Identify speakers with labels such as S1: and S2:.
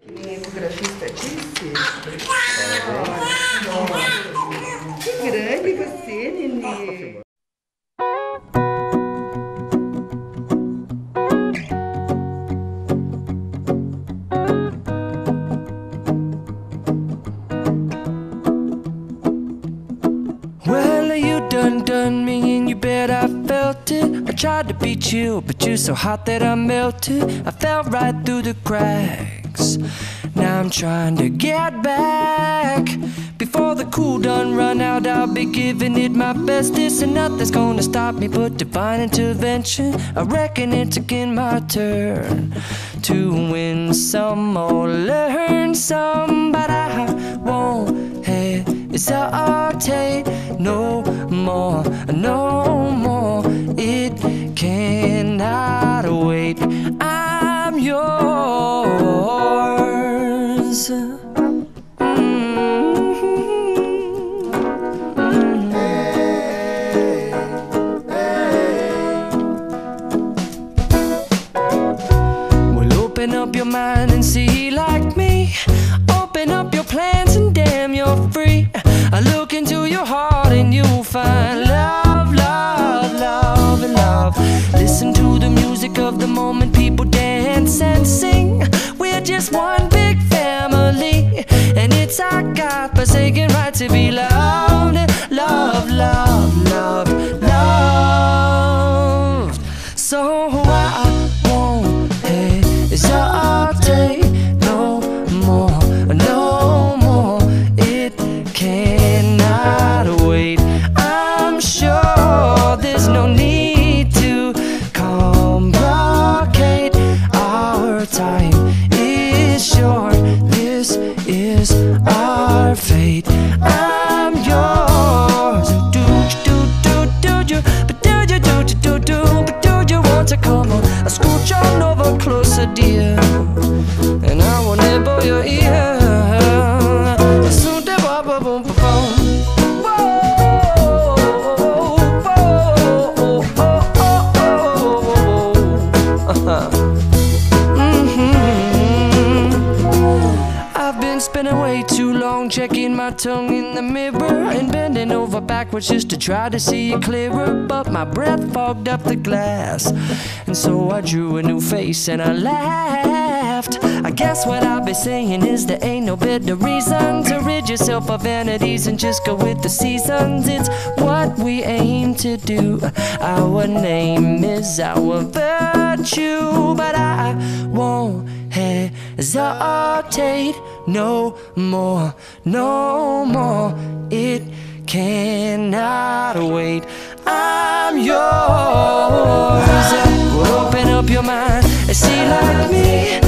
S1: Fotografista artística? Que grande você, nenê.
S2: Well, you done me and you bet I felt it. I tried to beat you, but you're so hot that I melted. I fell right through the cracks. Now I'm trying to get back. Before the cool done run out, I'll be giving it my bestest, and nothing's gonna stop me but divine intervention. I reckon it's again my turn to win some or learn some, but I won't hesitate no more, no more. It cannot wait. I'm yours. Well, open up your mind and see like me. Open up your plans and damn, you're free. I look into your heart and you'll find love, love, love, and love. Listen to the music of the moment, people dance and sing. We're just one big family, and it's our God-forsaken right to be loved, love, love, love, loved. So I won't hesitate no more, no more. It cannot wait. I'm sure there's no need to complicate. Our time is short. This is our fate. I'm yours. Do you, but do you, but do you want to come on? I scooch on over closer, dear, and I will nibble your ear. I've been spending way too long checking my tongue in the mirror and bending over backwards just to try to see it clearer, but my breath fogged up the glass, and so I drew a new face and I laughed. I guess what I'll be saying is there ain't no better reason to rid yourself of vanities and just go with the seasons. It's what we aim to do. Our name is our virtue, but I won't hesitate no more, no more. It cannot wait. I'm yours. Well, open up your mind and see like me.